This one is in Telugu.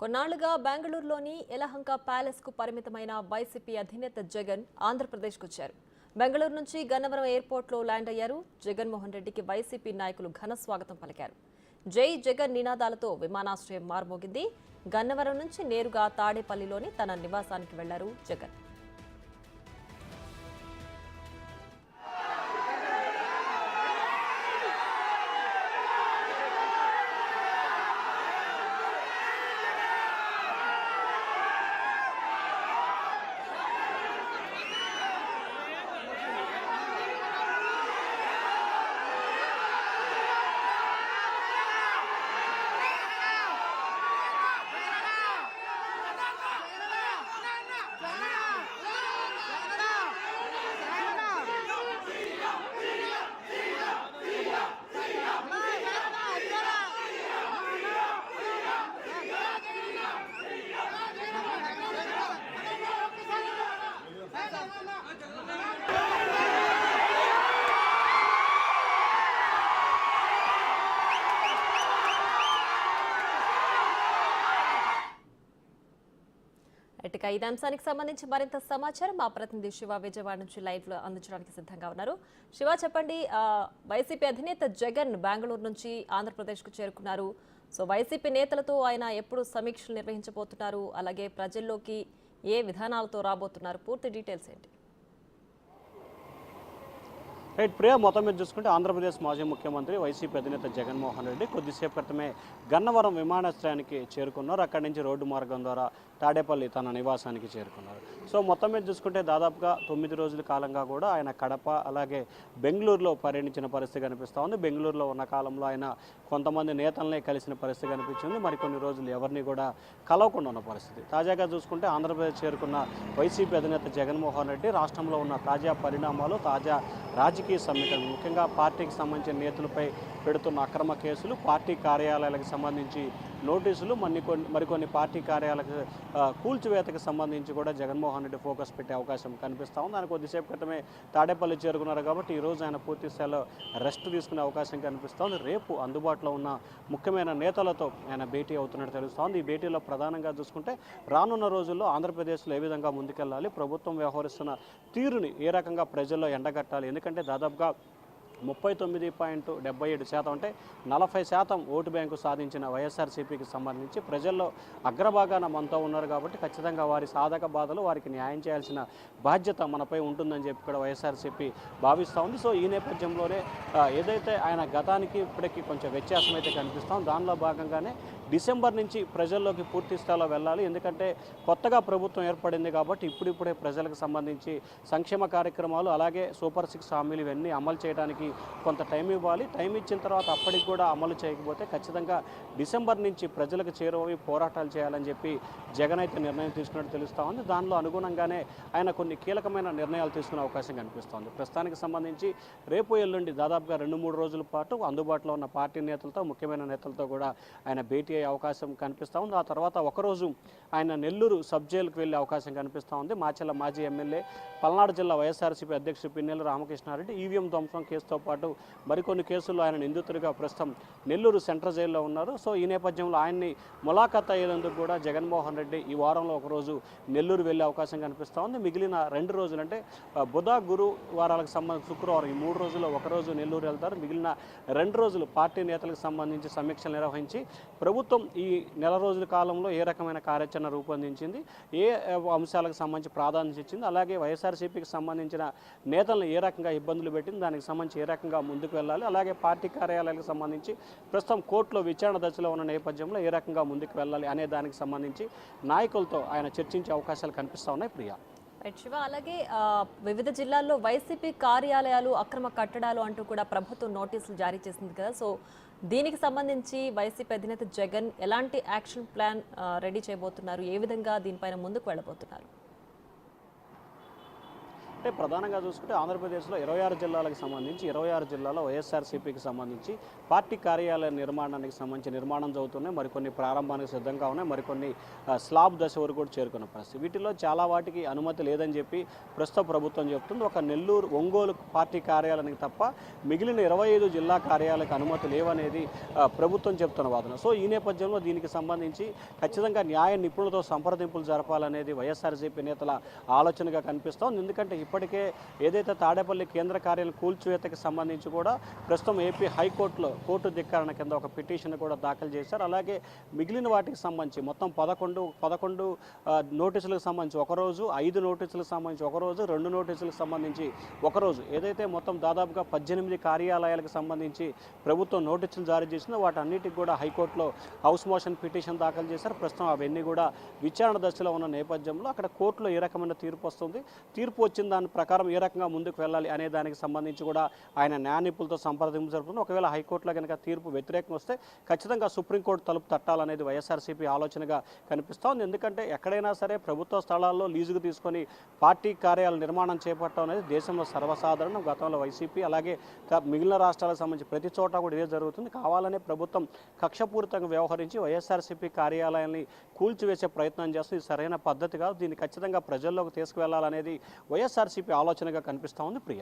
కొన్నాళ్లుగా బెంగళూరులోని యలహంక ప్యాలెస్ కు పరిమితమైన వైసీపీ అధినేత జగన్ ఆంధ్రప్రదేశ్కు వచ్చారు. బెంగళూరు నుంచి గన్నవరం ఎయిర్పోర్ట్లో ల్యాండ్ అయ్యారు. జగన్మోహన్ రెడ్డికి వైసీపీ నాయకులు ఘన స్వాగతం పలికారు. జై జగన్ నినాదాలతో విమానాశ్రయం మార్మోగింది. గన్నవరం నుంచి నేరుగా తాడేపల్లిలోని తన నివాసానికి వెళ్లారు జగన్. ఇక ఈ అంశానికి సంబంధించి మరింత సమాచారం మా ప్రతినిధి శివ విజయవాడ నుంచి లైవ్ లో అందించడానికి సిద్ధంగా ఉన్నారు. శివ, చెప్పండి, వైసీపీ అధినేత జగన్ బెంగళూరు నుంచి ఆంధ్రప్రదేశ్ కు చేరుకున్నారు. సో వైసీపీ నేతలతో ఆయన ఎప్పుడు సమీక్షలు నిర్వహించబోతున్నారు, అలాగే ప్రజల్లోకి ఏ విధానాలతో రాబోతున్నారు, పూర్తి డీటెయిల్స్ ఏంటి? రైట్ ప్రియా, మొత్తం మీద చూసుకుంటే ఆంధ్రప్రదేశ్ మాజీ ముఖ్యమంత్రి వైసీపీ అధినేత జగన్మోహన్ రెడ్డి కొద్దిసేపు క్రితమే గన్నవరం విమానాశ్రయానికి చేరుకున్నారు. అక్కడి నుంచి రోడ్డు మార్గం ద్వారా తాడేపల్లి తన నివాసానికి చేరుకున్నారు. సో మొత్తం మీద చూసుకుంటే దాదాపుగా 9 రోజుల కాలంగా కూడా ఆయన కడప అలాగే బెంగళూరులో పర్యటించిన పరిస్థితి కనిపిస్తూ ఉంది. బెంగళూరులో ఉన్న కాలంలో ఆయన కొంతమంది నేతలనే కలిసిన పరిస్థితి కనిపించింది. మరికొన్ని రోజులు ఎవరిని కూడా కలవకుండా ఉన్న పరిస్థితి. తాజాగా చూసుకుంటే ఆంధ్రప్రదేశ్ చేరుకున్న వైసీపీ అధినేత జగన్మోహన్ రెడ్డి రాష్ట్రంలో ఉన్న తాజా పరిణామాలు, తాజా రాజకీయ సమీకరణ, ముఖ్యంగా పార్టీకి సంబంధించిన నేతలపై పెడుతున్న అక్రమ కేసులు, పార్టీ కార్యాలయాలకు సంబంధించి నోటీసులు, మరికొన్ని పార్టీ కార్యాలయాలకు కూల్చివేతకు సంబంధించి కూడా జగన్మోహన్ రెడ్డి ఫోకస్ పెట్టే అవకాశం కనిపిస్తూ ఉంది. ఆయన కొద్దిసేపు క్రితమే తాడేపల్లి చేరుకున్నారు కాబట్టి ఈరోజు ఆయన పూర్తి స్థాయిలో రెస్ట్ తీసుకునే అవకాశం కనిపిస్తోంది. రేపు అందుబాటులో ఉన్న ముఖ్యమైన నేతలతో ఆయన భేటీ అవుతున్నట్టు తెలుస్తోంది. ఈ భేటీలో ప్రధానంగా చూసుకుంటే రానున్న రోజుల్లో ఆంధ్రప్రదేశ్లో ఏ విధంగా ముందుకెళ్లాలి, ప్రభుత్వం వ్యవహరిస్తున్న తీరుని ఏ రకంగా ప్రజల్లో ఎండగట్టాలి, ఎందుకంటే దాదాపుగా 39.77% అంటే 40% ఓటు బ్యాంకు సాధించిన వైఎస్ఆర్సీపీకి సంబంధించి ప్రజల్లో అగ్రభాగాన మనతో ఉన్నారు కాబట్టి ఖచ్చితంగా వారి సాధక బాధలు వారికి న్యాయం చేయాల్సిన బాధ్యత మనపై ఉంటుందని చెప్పి కూడా వైఎస్ఆర్సీపీ భావిస్తూ ఉంది. సో ఈ నేపథ్యంలోనే ఏదైతే ఆయన గతానికి ఇప్పటికీ కొంచెం వ్యత్యాసం అయితే కనిపిస్తాం, దానిలో భాగంగానే డిసెంబర్ నుంచి ప్రజల్లోకి పూర్తి స్థాయిలో వెళ్ళాలి. ఎందుకంటే కొత్తగా ప్రభుత్వం ఏర్పడింది కాబట్టి ఇప్పుడిప్పుడే ప్రజలకు సంబంధించి సంక్షేమ కార్యక్రమాలు అలాగే సూపర్ 6 హామీలు ఇవన్నీ అమలు చేయడానికి కొంత టైం ఇవ్వాలి. టైం ఇచ్చిన తర్వాత అప్పటికి కూడా అమలు చేయకపోతే ఖచ్చితంగా డిసెంబర్ నుంచి ప్రజలకు చేరువై పోరాటాలు చేయాలని చెప్పి జగన్ అయితే నిర్ణయం తీసుకున్నట్టు తెలుస్తూ ఉంది. దానిలో అనుగుణంగానే ఆయన కొన్ని కీలకమైన నిర్ణయాలు తీసుకునే అవకాశం కనిపిస్తోంది. ప్రస్తుతానికి సంబంధించి రేపు ఎల్లుండి దాదాపుగా 2-3 రోజుల పాటు అందుబాటులో ఉన్న పార్టీ నేతలతో, ముఖ్యమైన నేతలతో కూడా ఆయన భేటీ అయ్యే అవకాశం కనిపిస్తూ ఉంది. ఆ తర్వాత ఒకరోజు ఆయన నెల్లూరు సబ్ జైలుకు వెళ్ళే అవకాశం కనిపిస్తూ ఉంది. మాచెల్ల మాజీ ఎమ్మెల్యే, పల్నాడు జిల్లా వైఎస్ఆర్సీపీ అధ్యక్షుడు పిన్నెల రామకృష్ణారెడ్డి ఈవీఎం ధ్వంసం కేసుతో పాటు మరికొన్ని కేసుల్లో ఆయన నిందితుడిగా ప్రస్తుతం నెల్లూరు సెంట్రల్ జైల్లో ఉన్నారు. సో ఈ నేపథ్యంలో ఆయన్ని ములాఖాత్ అయ్యేందుకు కూడా జగన్మోహన్ రెడ్డి ఈ వారంలో ఒకరోజు నెల్లూరు వెళ్ళే అవకాశం కనిపిస్తూ ఉంది. మిగిలిన 2 రోజులు అంటే బుధ, గురు వారాలకు సంబంధించి శుక్రవారం ఈ 3 రోజుల్లో ఒకరోజు నెల్లూరు వెళ్తారు. మిగిలిన 2 రోజులు పార్టీ నేతలకు సంబంధించి సమీక్షలు నిర్వహించి ప్రభుత్వం ఈ నెల రోజుల కాలంలో ఏ రకమైన కార్యాచరణ రూపొందించింది, ఏ అంశాలకు సంబంధించి ప్రాధాన్యత ఇచ్చింది, అలాగే వైఎస్ఆర్సీపీకి సంబంధించిన నేతలను ఏ రకంగా ఇబ్బందులు పెట్టింది, దానికి సంబంధించి ఏ రకంగా ముందుకు వెళ్ళాలి, అలాగే పార్టీ కార్యాలయాలకు సంబంధించి ప్రస్తుతం కోర్టులో విచారణ దశలో ఉన్న నేపథ్యంలో ఏ రకంగా ముందుకు వెళ్ళాలి అనే దానికి సంబంధించి నాయకులతో ఆయన చర్చించే అవకాశాలు కనిపిస్తూ ఉన్నాయి. ప్రియా, శివ, అలాగే వివిధ జిల్లాల్లో వైసీపీ కార్యాలయాలు అక్రమ కట్టడాలు అంటూ కూడా ప్రభుత్వం నోటీసులు జారీ చేసింది కదా. సో దీనికి సంబంధించి వైసీపీ అధినేత జగన్ ఎలాంటి యాక్షన్ ప్లాన్ రెడీ చేయబోతున్నారు, ఏ విధంగా దీనిపైన ముందుకు వెళ్ళబోతున్నారు? అంటే ప్రధానంగా చూసుకుంటే ఆంధ్రప్రదేశ్లో 26 జిల్లాలకు సంబంధించి 26 జిల్లాలో వైఎస్ఆర్సీపీకి సంబంధించి పార్టీ కార్యాలయ నిర్మాణానికి సంబంధించి నిర్మాణం జరుగుతున్నాయి. మరికొన్ని ప్రారంభానికి సిద్ధంగా ఉన్నాయి. మరికొన్ని స్లాబ్ దశ వరకు కూడా చేరుకున్న పరిస్థితి. వీటిలో చాలా వాటికి అనుమతి లేదని చెప్పి ప్రస్తుత ప్రభుత్వం చెబుతుంది. ఒక నెల్లూరు, ఒంగోలు పార్టీ కార్యాలయానికి తప్ప మిగిలిన 25 జిల్లా కార్యాలయాలకు అనుమతి లేవనేది ప్రభుత్వం చెప్తున్న వాదన. సో ఈ నేపథ్యంలో దీనికి సంబంధించి ఖచ్చితంగా న్యాయ నిపుణులతో సంప్రదింపులు జరపాలనేది వైఎస్ఆర్సీపీ నేతల ఆలోచనగా కనిపిస్తోంది. ఎందుకంటే ఇప్పటికే ఏదైతే తాడేపల్లి కేంద్ర కార్యాలయం కూల్చివేతకి సంబంధించి కూడా ప్రస్తుతం ఏపీ హైకోర్టులో కోర్టు ధిక్కరణ కింద ఒక పిటిషన్ కూడా దాఖలు చేశారు. అలాగే మిగిలిన వాటికి సంబంధించి మొత్తం 11 నోటీసులకు సంబంధించి ఒకరోజు, 5 నోటీసులకు సంబంధించి ఒకరోజు, 2 నోటీసులకు సంబంధించి ఒకరోజు, ఏదైతే మొత్తం దాదాపుగా 18 కార్యాలయాలకు సంబంధించి ప్రభుత్వం నోటీసులు జారీ చేసిందో వాటన్నిటికి కూడా హైకోర్టులో హౌస్ మోషన్ పిటిషన్ దాఖలు చేశారు. ప్రస్తుతం అవన్నీ కూడా విచారణ దశలో ఉన్న నేపథ్యంలో అక్కడ కోర్టులో ఏ రకమైన తీర్పు వస్తుంది, తీర్పు వచ్చిన దాని ప్రకారం ఏ రకంగా ముందుకు వెళ్ళాలి అనే దానికి సంబంధించి కూడా ఆయన న్యాయ నిపుణులతో సంప్రదింపు జరుపుతుంది. ఒకవేళ హైకోర్టులో కనుక తీర్పు వ్యతిరేకం వస్తే ఖచ్చితంగా సుప్రీంకోర్టు తలుపు తట్టాలనేది వైఎస్ఆర్సీపీ ఆలోచనగా కనిపిస్తోంది. ఎందుకంటే ఎక్కడైనా సరే ప్రభుత్వ స్థలాల్లో లీజుకు తీసుకొని పార్టీ కార్యాలయ నిర్మాణం చేపట్టడం అనేది దేశంలో సర్వసాధారణం. గతంలో వైసీపీ అలాగే మిగిలిన రాష్ట్రాలకు సంబంధించి ప్రతి చోట కూడా ఇదే జరుగుతుంది. కావాలనే ప్రభుత్వం కక్షపూరితంగా వ్యవహరించి వైఎస్ఆర్సీపీ కార్యాలయాన్ని కూల్చివేసే ప్రయత్నం చేస్తుంది. ఇది సరైన పద్ధతి కాదు. దీన్ని ఖచ్చితంగా ప్రజల్లోకి తీసుకువెళ్లాలనేది వైఎస్ఆర్సీపీ ఆలోచనగా కనిపిస్తూ ఉంది. ప్రియ.